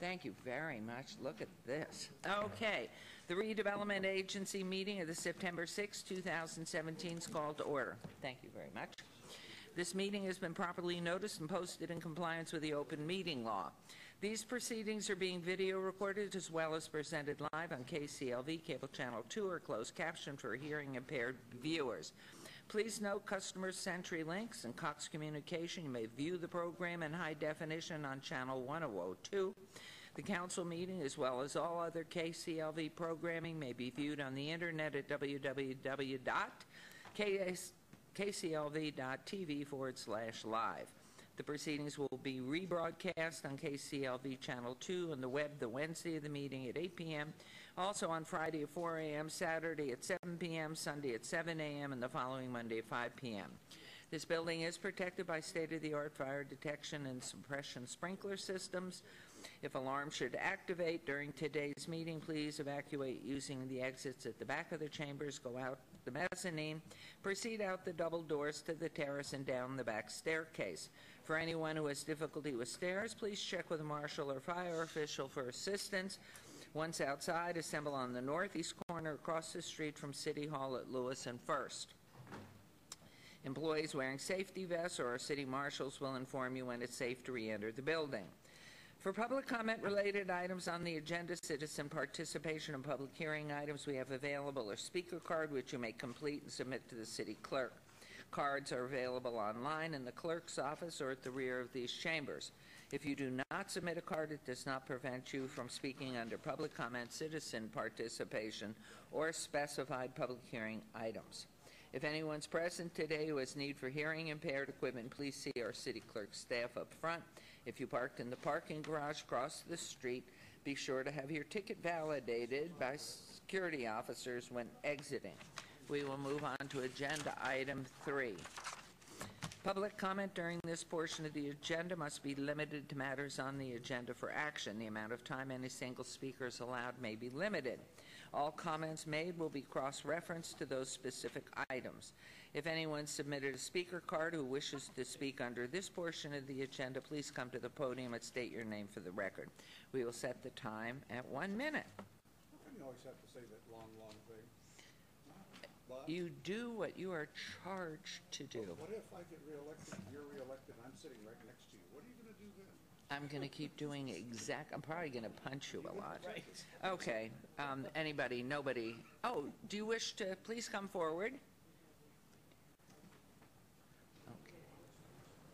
Thank you very much. Look at this. Okay. The Redevelopment Agency meeting of the September 6, 2017 is called to order. Thank you very much. This meeting has been properly noticed and posted in compliance with the open meeting law. These proceedings are being video recorded as well as presented live on KCLV Cable Channel 2 or closed caption for hearing impaired viewers. Please note customers CenturyLinks and Cox Communication. You may view the program in high definition on Channel 1002. The council meeting, as well as all other KCLV programming, may be viewed on the internet at www.kclv.tv/live. The proceedings will be rebroadcast on KCLV Channel 2 on the web the Wednesday of the meeting at 8 p.m., also on Friday at 4 a.m., Saturday at 7 p.m., Sunday at 7 a.m., and the following Monday at 5 p.m. This building is protected by state-of-the-art fire detection and suppression sprinkler systems. If alarms should activate during today's meeting, please evacuate using the exits at the back of the chambers, go out the mezzanine, proceed out the double doors to the terrace and down the back staircase. For anyone who has difficulty with stairs, please check with a marshal or fire official for assistance. Once outside, assemble on the northeast corner across the street from City Hall at Lewis and First. Employees wearing safety vests or our city marshals will inform you when it's safe to re-enter the building. For public comment-related items on the agenda, citizen participation and public hearing items, we have available a speaker card which you may complete and submit to the city clerk. Cards are available online in the clerk's office or at the rear of these chambers. If you do not submit a card, it does not prevent you from speaking under public comment, citizen participation, or specified public hearing items. If anyone's present today who has need for hearing impaired equipment, please see our city clerk staff up front. If you parked in the parking garage across the street, be sure to have your ticket validated by security officers when exiting. We will move on to agenda item 3. Public comment during this portion of the agenda must be limited to matters on the agenda for action. The amount of time any single speaker is allowed may be limited. All comments made will be cross-referenced to those specific items. If anyone submitted a speaker card who wishes to speak under this portion of the agenda, please come to the podium and state your name for the record. We will set the time at 1 minute. You always have to say that long thing. But you do what you are charged to do. What if I get reelected, you're reelected, and I'm sitting right next to you? What are you going to do then? I'm going to keep doing I'm probably going to punch you a lot. Right. Okay. Anybody? Nobody? Oh, do you wish to please come forward? Okay.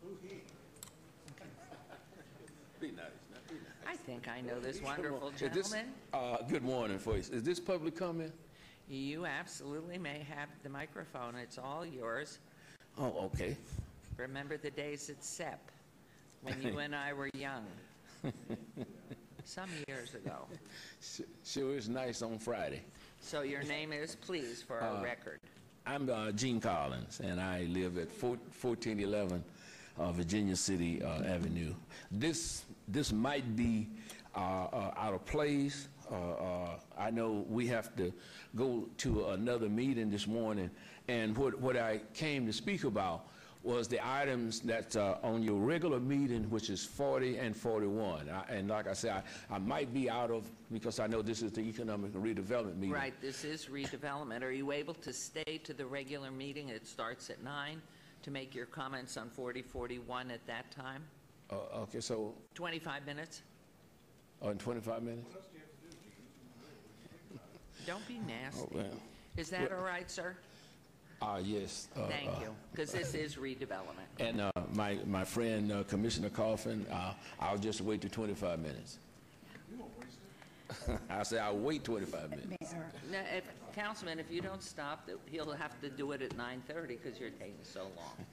Who he? Be nice. Be nice. I think I know this wonderful gentleman. Good morning, folks. Is this public comment? You absolutely may have the microphone. It's all yours. Oh, okay. Remember the days at SEP when you and I were young. Some years ago. Sure is nice on Friday. So your name is, please, for our record. I'm Gene Collins, and I live at 1411 Virginia City Avenue. This might be out of place. I know we have to go to another meeting this morning, and what I came to speak about was the items that's on your regular meeting, which is 40 and 41. And like I said, I might be out of, because I know this is the economic redevelopment meeting. Right, this is redevelopment. Are you able to stay to the regular meeting? It starts at 9 to make your comments on 40, 41 at that time? Okay, so 25 minutes. Oh, in 25 minutes? Don't be nasty. Oh, well. Is that all right, sir? Yes. Thank you, because this is redevelopment. And my friend, Commissioner Coffin, I'll just wait to 25 minutes. You won't waste it. I say I'll wait 25 minutes. Now, Councilman, if you don't stop, he'll have to do it at 9:30 because you're taking so long.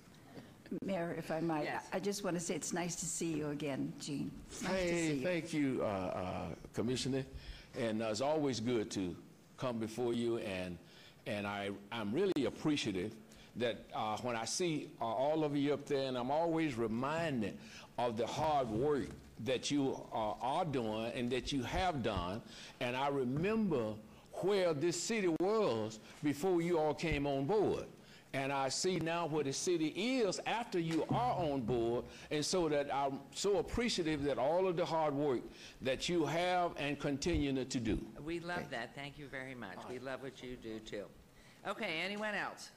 Mayor, if I might, Yes. I just want to say it's nice to see you again, Gene. It's nice to see you. Thank you, Commissioner. And it's always good to come before you, and I'm really appreciative that when I see all of you up there, and I'm always reminded of the hard work that you are doing and that you have done. And I remember where this city was before you all came on board. and I see now where the city is after you are on board, and so that I'm so appreciative that all of the hard work that you have and continue to do. We love that. Thank you very much. We love what you do, too. Okay, anyone else?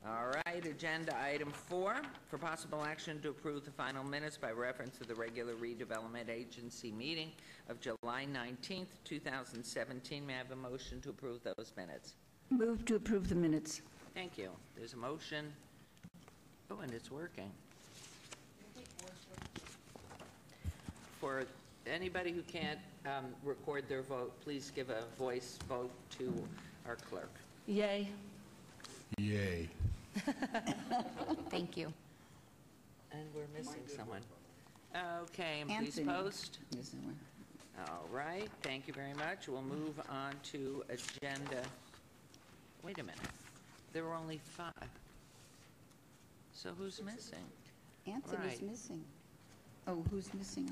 All right, agenda item 4, for possible action to approve the final minutes by reference to the regular redevelopment agency meeting of July 19th, 2017. May I have a motion to approve those minutes? Move to approve the minutes. Thank you. There's a motion. Oh, and it's working. For anybody who can't record their vote, please give a voice vote to our clerk. Yay. Yay. Thank you. And we're missing someone. Okay, and please Anthony. post. All right, thank you very much. We'll move on to agenda. Wait a minute. There were only 5. So who's missing? Anthony's Right. missing. Oh, who's missing?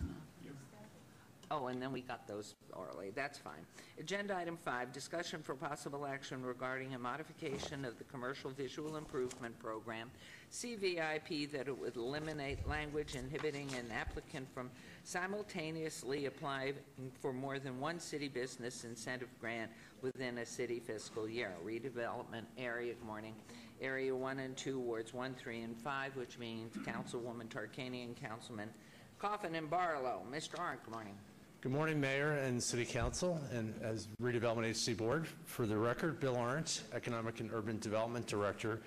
Oh, and then we got those orally. That's fine. Agenda item 5, discussion for possible action regarding a modification of the Commercial Visual Improvement Program, CVIP, that it would eliminate language inhibiting an applicant from simultaneously applying for more than one city business incentive grant within a city fiscal year. Redevelopment area, good morning. Area 1 and 2, wards 1, 3, and 5, which means Councilwoman Tarkanian and Councilman Coffin and Barlow. Mr. Arndt, good morning. Good morning, Mayor and City Council, and as Redevelopment Agency Board. For the record, Bill Arndt, Economic and Urban Development Director.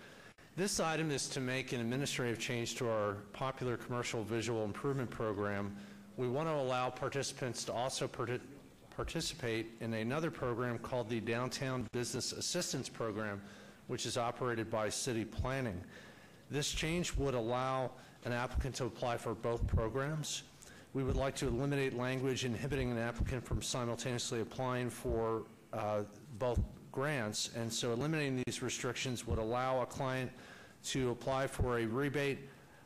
This item is to make an administrative change to our popular Commercial Visual Improvement Program. We want to allow participants to also participate in another program called the Downtown Business Assistance Program, which is operated by City Planning. This change would allow an applicant to apply for both programs. We would like to eliminate language inhibiting an applicant from simultaneously applying for both grants, and so eliminating these restrictions would allow a client to apply for a rebate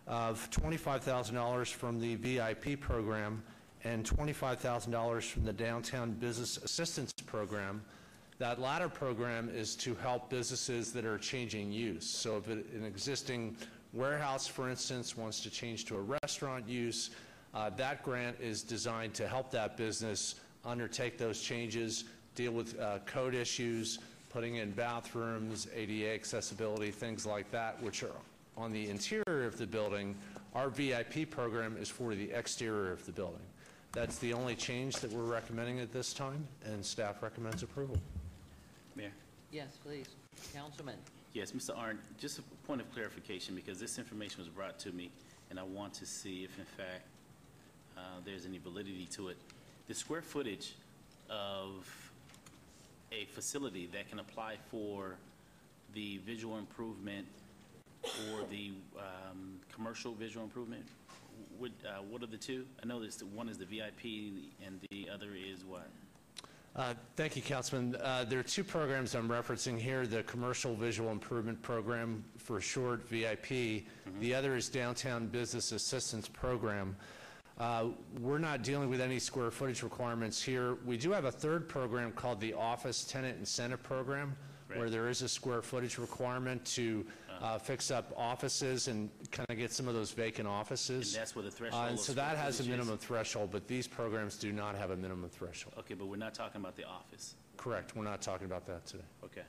of $25,000 from the VIP program and $25,000 from the Downtown Business Assistance Program. That latter program is to help businesses that are changing use. So if an existing warehouse, for instance, wants to change to a restaurant use, that grant is designed to help that business undertake those changes, deal with code issues, putting in bathrooms, ADA accessibility, things like that, which are on the interior of the building. Our VIP program is for the exterior of the building. That's the only change that we're recommending at this time, and staff recommends approval. Mayor? Yes, please. Councilman. Yes, Mr. Arndt, just a point of clarification, because this information was brought to me, and I want to see if, in fact, there's any validity to it. The square footage of a facility that can apply for the visual improvement or the commercial visual improvement, what are the two? I know this, one is the VIP and the other is what? Thank you, Councilman. There are 2 programs I'm referencing here, the Commercial Visual Improvement Program, for short, VIP. The other is Downtown Business Assistance Program. We're not dealing with any square footage requirements here. We do have a 3rd program called the Office Tenant Incentive Program, where there is a square footage requirement to fix up offices and kind of get some of those vacant offices. And that's where the threshold and of so square that has a footage minimum is? threshold, but these programs do not have a minimum threshold. Okay, but we're not talking about the office. Correct. We're not talking about that today. Okay.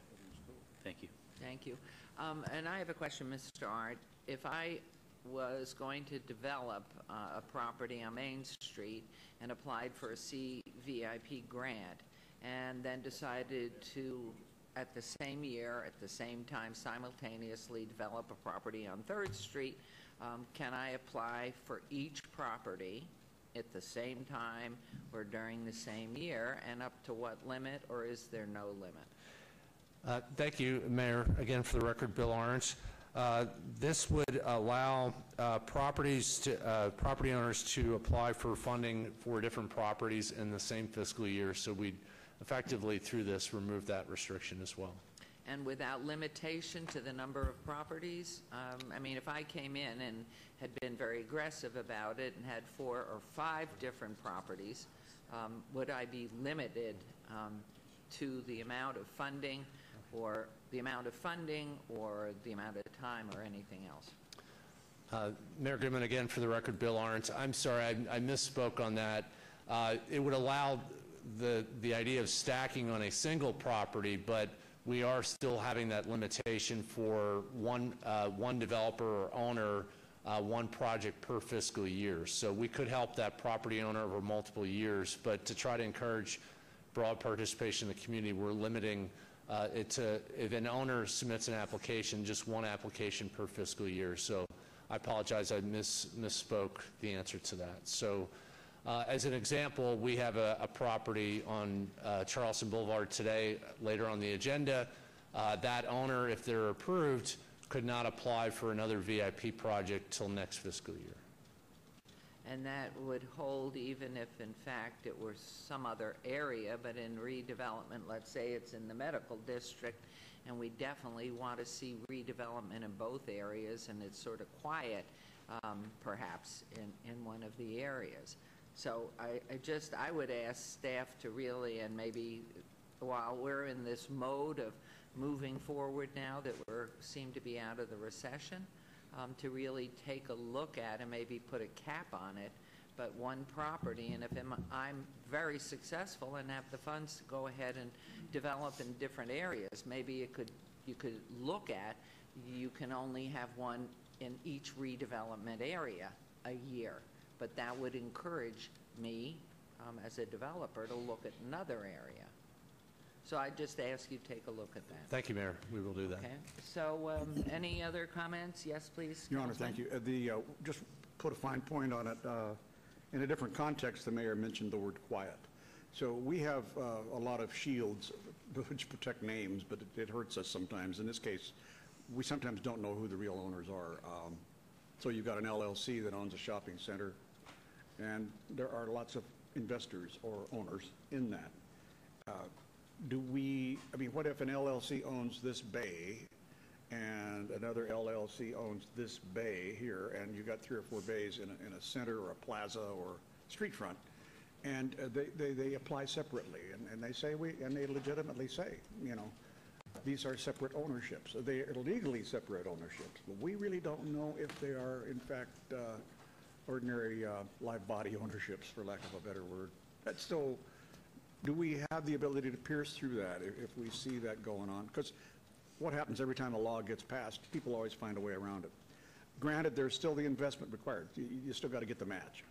Thank you. Thank you. And I have a question, Mr. Art. If I was going to develop a property on Main Street and applied for a CVIP grant and then decided to, at the same year, at the same time, simultaneously develop a property on 3rd Street, can I apply for each property at the same time or during the same year, and up to what limit, or is there no limit? Thank you, Mayor. Again, for the record, Bill Arndt. This would allow property owners to apply for funding for different properties in the same fiscal year, so we'd effectively, through this, remove that restriction as well. And without limitation to the number of properties? I mean, if I came in and had been very aggressive about it and had 4 or 5 different properties, would I be limited to the amount of funding or the amount of funding, or the amount of time, or anything else? Mayor Goodman, again, for the record, Bill Arndt. I'm sorry, I misspoke on that. It would allow the idea of stacking on a single property, but we are still having that limitation for one developer or owner, one project per fiscal year. So we could help that property owner over multiple years, but to try to encourage broad participation in the community, we're limiting it to, if an owner submits an application, just one application per fiscal year. So I apologize, I misspoke the answer to that. So as an example, we have a property on Charleston Boulevard today, later on the agenda. That owner, if they're approved, could not apply for another VIP project till next fiscal year. And that would hold even if, in fact, it were some other area, but in redevelopment, let's say it's in the medical district, and we definitely want to see redevelopment in both areas, and it's sort of quiet, perhaps, in one of the areas. So I would ask staff to really, and maybe while we're in this mode of moving forward now that we seem to be out of the recession, to really take a look at and maybe put a cap on it, but one property, and if I'm very successful and have the funds to go ahead and develop in different areas, maybe you could look at, you can only have one in each redevelopment area a year, but that would encourage me as a developer to look at another area. So I just ask you to take a look at that. Thank you, Mayor. We will do that. Okay. So any other comments? Yes, please. Your Honor, Councilman. thank you. Just put a fine point on it. In a different context, the mayor mentioned the word quiet. So we have a lot of shields which protect names, but it hurts us sometimes. In this case, we sometimes don't know who the real owners are. So you've got an LLC that owns a shopping center, and there are lots of investors or owners in that. What if an LLC owns this bay and another LLC owns this bay here, and you got 3 or 4 bays in a center or a plaza or street front, and they apply separately, and they say, and they legitimately say, these are separate ownerships. They are legally separate ownerships, but we really don't know if they are, in fact, ordinary live body ownerships, for lack of a better word. That's so. Do we have the ability to pierce through that if we see that going on? Because what happens every time a law gets passed, people always find a way around it. Granted, there's still the investment required. You still got to get the match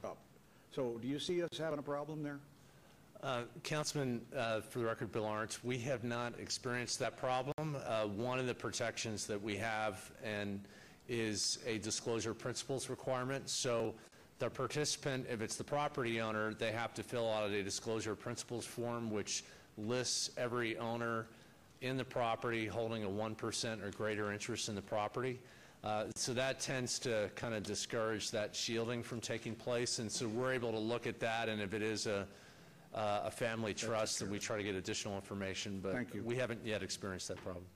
up. So do you see us having a problem there? Councilman, for the record, Bill Arndt, we have not experienced that problem. One of the protections that we have is a disclosure principles requirement. So the participant, if it's the property owner, they have to fill out a disclosure principles form, which lists every owner in the property holding a 1% or greater interest in the property. So that tends to kind of discourage that shielding from taking place. And so we're able to look at that, and if it is a family trust, then we try to get additional information, but we haven't yet experienced that problem.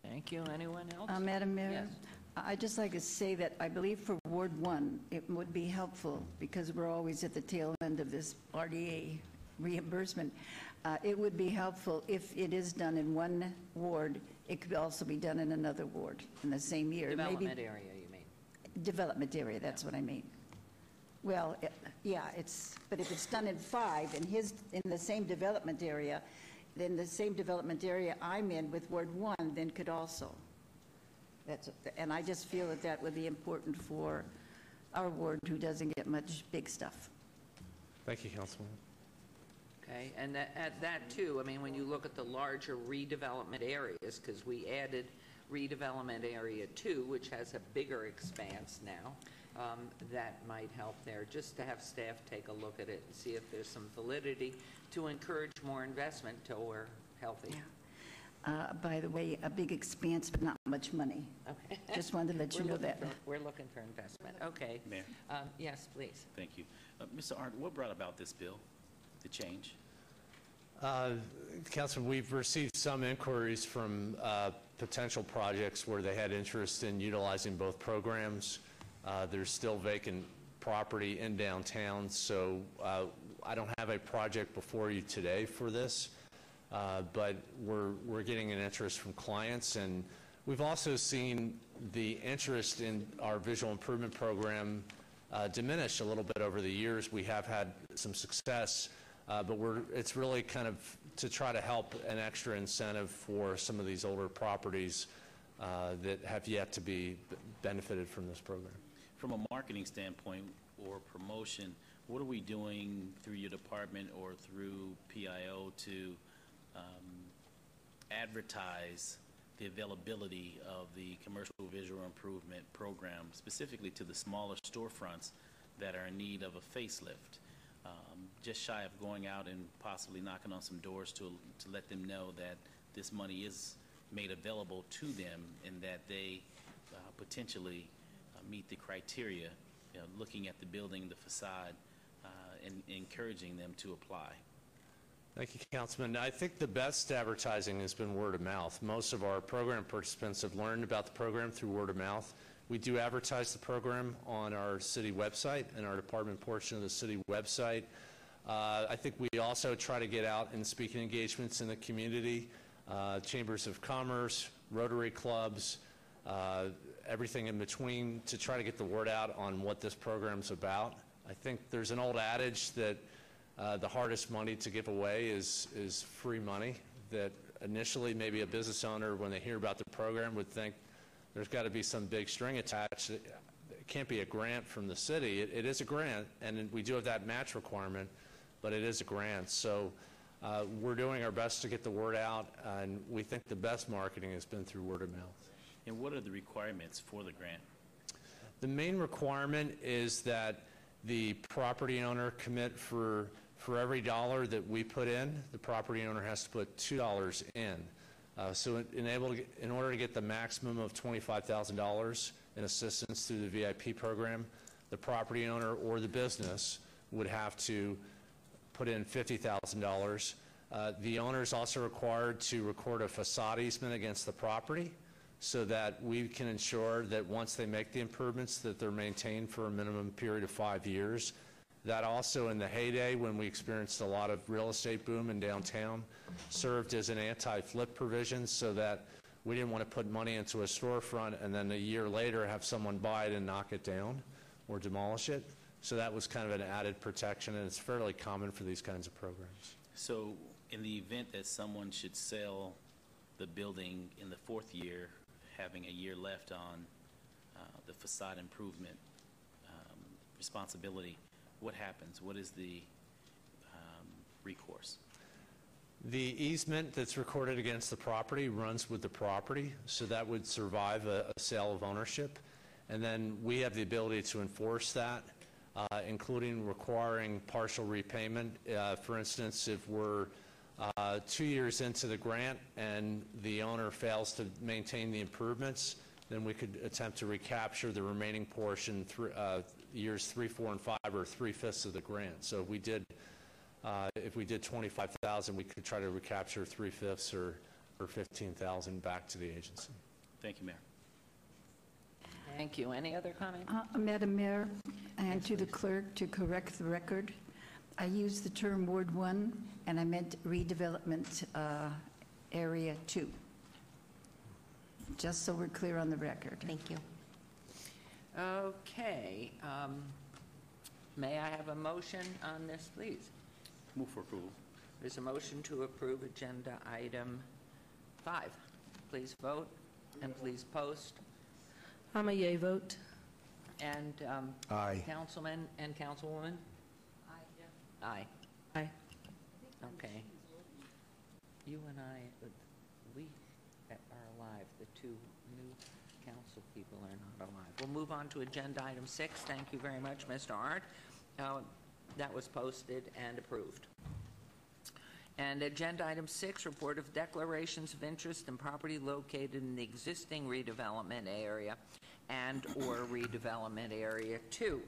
Thank you. Anyone else? Madam Mayor? Yes. I'd just like to say that I believe for Ward 1, it would be helpful, because we're always at the tail end of this RDA reimbursement. It would be helpful if it is done in one ward, it could also be done in another ward in the same year. Development area, you mean? Development area, that's what I mean. Well, yeah, but if it's done in 5 in the same development area, then the same development area I'm in with Ward 1 then could also. And I just feel that would be important for our ward, who doesn't get much big stuff. Thank you, Councilwoman. Okay, and that too, when you look at the larger redevelopment areas, because we added redevelopment area 2, which has a bigger expanse now, that might help there, just to have staff take a look at it and see if there's some validity to encourage more investment till we're healthy. Yeah. By the way, a big expanse, but not much money. Okay. Just wanted to let you know that. We're looking for investment. Okay. Mayor. Yes, please. Thank you. Mr. Arndt, what brought about this bill, the change? Councilman, we've received some inquiries from potential projects where they had interest in utilizing both programs. There's still vacant property in downtown, so I don't have a project before you today for this. but we're getting an interest from clients, and we've also seen the interest in our visual improvement program diminish a little bit over the years. We have had some success, but it's really kind of to try to help an extra incentive for some of these older properties that have yet to be benefited from this program. From a marketing standpoint or promotion, what are we doing through your department or through PIO to advertise the availability of the commercial visual improvement program, specifically to the smaller storefronts that are in need of a facelift? Just shy of going out and possibly knocking on some doors to let them know that this money is made available to them and that they potentially meet the criteria, looking at the building, the facade, and encouraging them to apply. Thank you, Councilman. I think the best advertising has been word of mouth. Most of our program participants have learned about the program through word of mouth. We do advertise the program on our city website and our department portion of the city website. I think we also try to get out in speaking engagements in the community, chambers of commerce, Rotary clubs, everything in between, to try to get the word out on what this program's about. I think there's an old adage that the hardest money to give away is free money, that initially maybe a business owner, when they hear about the program, would think there's got to be some big string attached. It can't be a grant from the city. It is a grant, and we do have that match requirement, but it is a grant. So we're doing our best to get the word out, and we think the best marketing has been through word of mouth. And what are the requirements for the grant? The main requirement is that the property owner commit for every dollar that we put in, the property owner has to put $2 in. So in order to get the maximum of $25,000 in assistance through the VIP program, the property owner or the business would have to put in $50,000. The owner is also required to record a facade easement against the property so that we can ensure that once they make the improvements that they're maintained for a minimum period of 5 years. That also, in the heyday when we experienced a lot of real estate boom in downtown, served as an anti-flip provision so that we didn't want to put money into a storefront and then a year later have someone buy it and knock it down or demolish it. So that was kind of an added protection, and it's fairly common for these kinds of programs. So in the event that someone should sell the building in the 4th year, having a year left on the facade improvement responsibility, what happens? What is the recourse? The easement that's recorded against the property runs with the property, so that would survive a sale of ownership. And then we have the ability to enforce that, including requiring partial repayment. For instance, if we're 2 years into the grant and the owner fails to maintain the improvements, then we could attempt to recapture the remaining portion through years 3, 4, and 5, or 3/5 of the grant. So if we did 25,000, we could try to recapture 3/5 or 15,000 back to the agency. Thank you, Mayor. Thank you. Any other comments? Madam Mayor, and to the clerk, to correct the record, I used the term Ward 1, and I meant redevelopment area 2. Just so we're clear on the record. Thank you. Okay. May I have a motion on this, please? Move for approval. There's a motion to approve agenda item 5. Please vote and please post. I'm a yea vote. And Aye. Councilman and Councilwoman? Aye. Aye. Okay. You and I, we are alive. The 2 new council people are not alive. We'll move on to agenda item 6. Thank you very much, Mr. Arndt. That was posted and approved. And agenda item 6, report of declarations of interest in property located in the existing redevelopment area and or redevelopment area 2.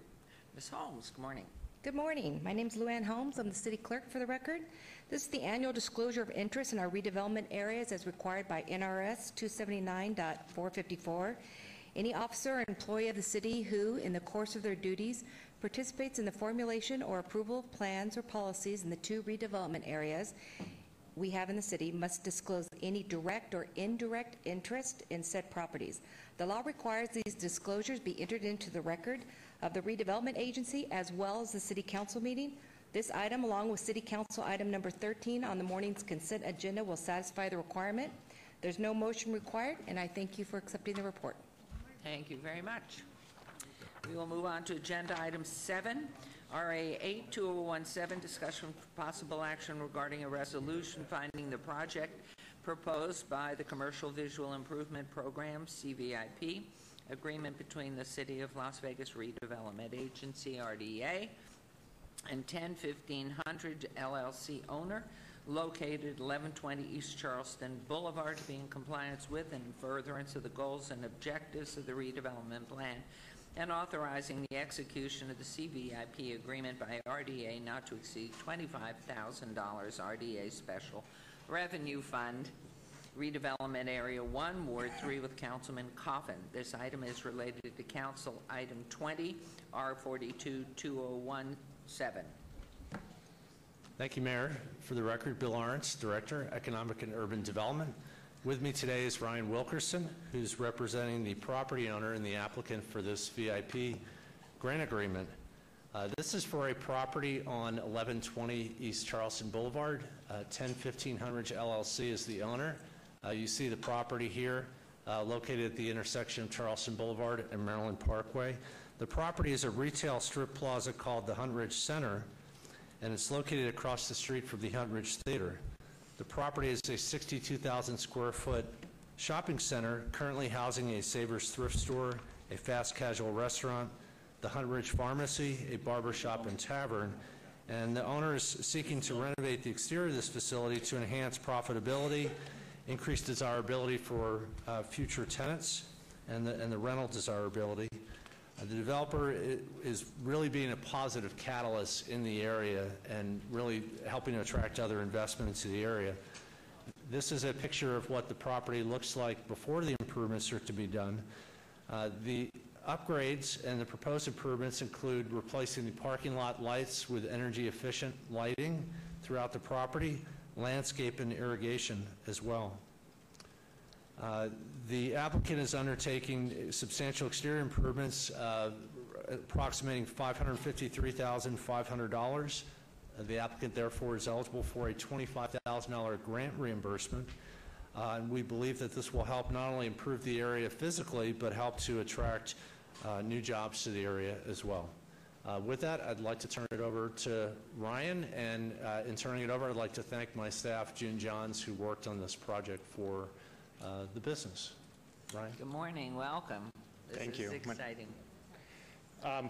Ms. Holmes, good morning. Good morning. My name is Luann Holmes. I'm the city clerk for the record. This is the annual disclosure of interest in our redevelopment areas as required by NRS 279.454. Any officer or employee of the city who, in the course of their duties, participates in the formulation or approval of plans or policies in the 2 redevelopment areas we have in the city must disclose any direct or indirect interest in said properties. The law requires these disclosures be entered into the record of the redevelopment agency as well as the city council meeting. This item, along with city council item number 13 on the morning's consent agenda, will satisfy the requirement. There's no motion required, and I thank you for accepting the report. Thank you very much. We will move on to agenda item 7, RA 82017, discussion for possible action regarding a resolution finding the project proposed by the Commercial Visual Improvement Program, CVIP, agreement between the City of Las Vegas Redevelopment Agency, RDA, and 101500 LLC owner, located 1120 East Charleston Boulevard, to be in compliance with and in furtherance of the goals and objectives of the redevelopment plan, and authorizing the execution of the CVIP agreement by RDA not to exceed $25,000 RDA Special Revenue Fund, Redevelopment Area 1, Ward 3, with Councilman Coffin. This item is related to Council Item 20, R422017. Thank you, Mayor. For the record, Bill Arntz, Director, Economic and Urban Development. With me today is Ryan Wilkerson, who's representing the property owner and the applicant for this VIP grant agreement. This is for a property on 1120 East Charleston Boulevard. 101500 LLC is the owner. You see the property here, located at the intersection of Charleston Boulevard and Maryland Parkway. The property is a retail strip plaza called the Hunt Ridge Center, and it's located across the street from the Hunt Ridge Theater. The property is a 62,000 square foot shopping center currently housing a Savers thrift store, a fast casual restaurant, the Hunt Ridge Pharmacy, a barber shop and tavern, and the owner is seeking to renovate the exterior of this facility to enhance profitability, increase desirability for future tenants, and the rental desirability. The developer is really being a positive catalyst in the area and really helping to attract other investment into the area. This is a picture of what the property looks like before the improvements are to be done. The upgrades and the proposed improvements include replacing the parking lot lights with energy efficient lighting throughout the property, landscape and irrigation as well. The applicant is undertaking substantial exterior improvements approximating $553,500. The applicant therefore is eligible for a $25,000 grant reimbursement. And we believe that this will help not only improve the area physically, but help to attract new jobs to the area as well. With that, I'd like to turn it over to Ryan, and in turning it over, I'd like to thank my staff, June Johns, who worked on this project for the business. Ryan? Good morning. Welcome. Thank you. This is exciting.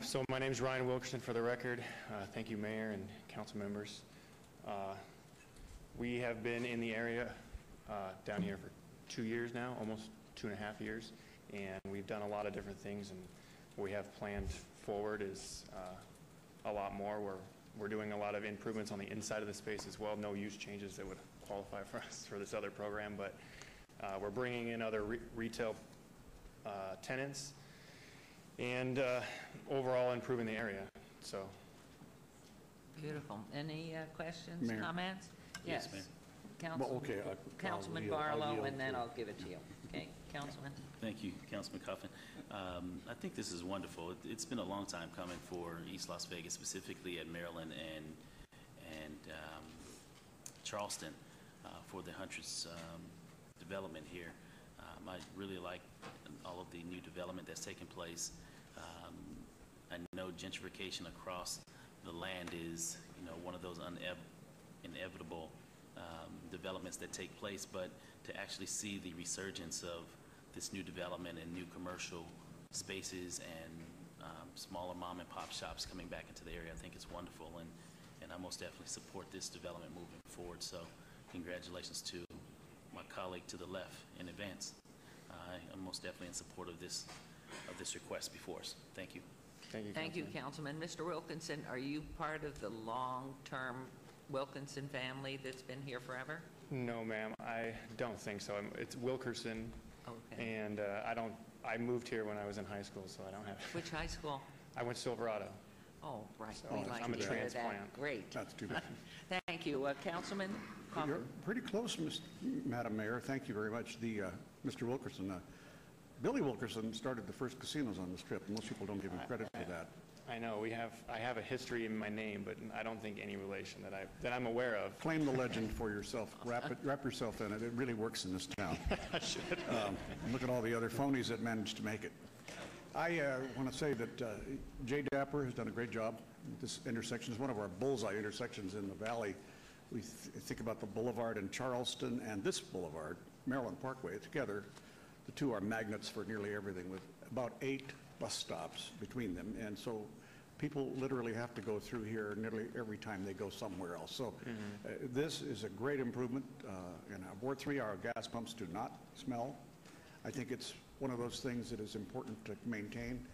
So my name is Ryan Wilkerson, for the record. Thank you, Mayor and council members. We have been in the area down here for 2 years now, almost 2.5 years, and we've done a lot of different things, and what we have planned forward is a lot more. We're doing a lot of improvements on the inside of the space as well. No use changes that would qualify for us for this other program, but we're bringing in other retail tenants and overall improving the area. So, Beautiful. Any questions, Mayor. comments? Yes, Mayor. Council, Well, okay, Councilman I'll Barlow, yield and then to- I'll give it to you. Okay, Councilman? Thank you, Councilman Coffin. I think this is wonderful. It's been a long time coming for East Las Vegas, specifically at Maryland and Charleston, for the Huntress development here. I really like all of the new development that's taking place. I know gentrification across the land is, one of those inevitable developments that take place, but to actually see the resurgence of this new development and new commercial spaces and smaller mom and pop shops coming back into the area, I think it's wonderful, and I most definitely support this development moving forward. So congratulations to my colleague to the left in advance. I'm most definitely in support of this request before us. Thank you. thank you, Thank you, Councilman. Councilman. Mr. Wilkinson, are you part of the long-term Wilkinson family that's been here forever? No, ma'am, I don't think so. It's Wilkerson, Okay. and I moved here when I was in high school, so I don't have. Which high school? I went to Silverado. Oh, right. Oh, We'd like I'm a to hear that. transplant. Great. That's too bad. Thank you. Councilman You're Coffin. pretty close, Madam Mayor. Thank you very much. Mr. Wilkerson, Billy Wilkerson started the first casinos on the Strip. Most people don't give him credit for that. I know, I have a history in my name, but I don't think any relation that I'm aware of. Claim the legend for yourself. Wrap yourself in it. It really works in this town. Look at all the other phonies that managed to make it. I want to say that Jay Dapper has done a great job. This intersection is one of our bullseye intersections in the valley. We think about the boulevard in Charleston and this boulevard, Maryland Parkway, together. The two are magnets for nearly everything, with about 8 bus stops between them. And so people literally have to go through here nearly every time they go somewhere else. So this is a great improvement. In Ward 3, our gas pumps do not smell. I think it's one of those things that is important to maintain.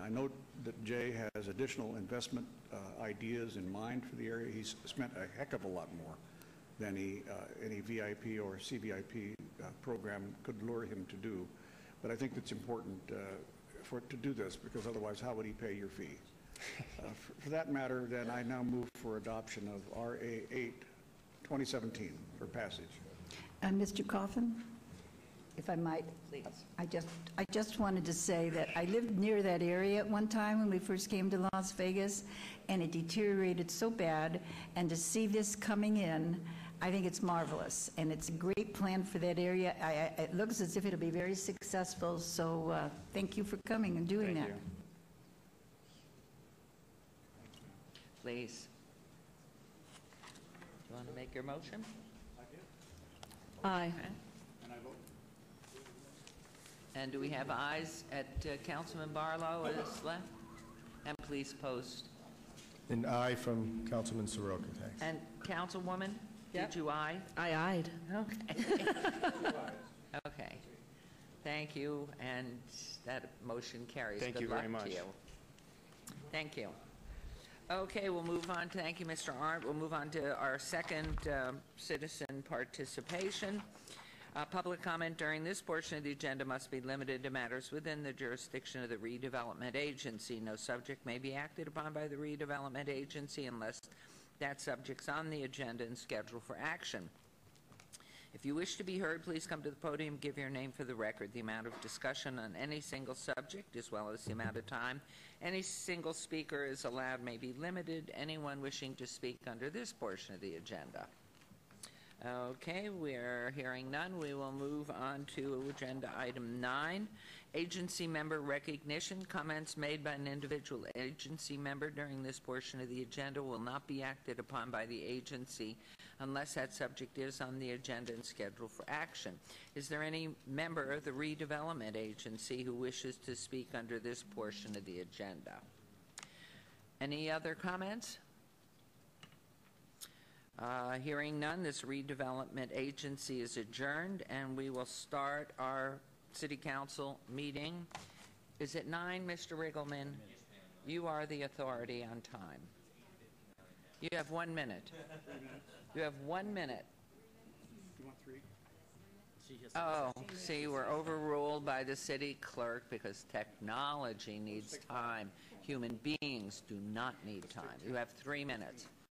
I note that Jay has additional investment ideas in mind for the area. He's spent a heck of a lot more than any VIP or CVIP program could lure him to do. But I think it's important to do this, because otherwise how would he pay your fee? For that matter, then I now move for adoption of RA 8, 2017 for passage. Mr. Coffin, if I might, Please. I just wanted to say that I lived near that area at one time when we first came to Las Vegas, and it deteriorated so bad, and to see this coming in, I think it's marvelous, and it's a great plan for that area. It looks as if it'll be very successful, so thank you for coming and doing Thank that. you. Please. Do you want to make your motion? Aye. Okay. And do we have ayes at Councilman Barlow is left? And please post. An aye from Councilman Soroka, thanks. And Councilwoman, Yep. did you aye? I ayed. Okay. Okay. Thank you, and that motion carries. Thank you very much. Good luck to you. Thank you. Okay, we'll move on. Thank you, Mr. Arndt. We'll move on to our second citizen participation. Public comment during this portion of the agenda must be limited to matters within the jurisdiction of the Redevelopment Agency. No subject may be acted upon by the Redevelopment Agency unless that subject's on the agenda and scheduled for action. If you wish to be heard, please come to the podium, give your name for the record. The amount of discussion on any single subject, as well as the amount of time any single speaker is allowed, may be limited. Anyone wishing to speak under this portion of the agenda? Okay, we're hearing none. We will move on to agenda item 9, agency member recognition. Comments made by an individual agency member during this portion of the agenda will not be acted upon by the agency unless that subject is on the agenda and scheduled for action. Is there any member of the Redevelopment Agency who wishes to speak under this portion of the agenda? Any other comments? Hearing none, this Redevelopment Agency is adjourned, and we will start our City Council meeting. Is it 9, Mr. Riggleman? You are the authority on time. You have 1 minute. You have 1 minute. You want 3? Oh, see, we're overruled by the city clerk because technology needs time. Human beings do not need time. You have 3 minutes.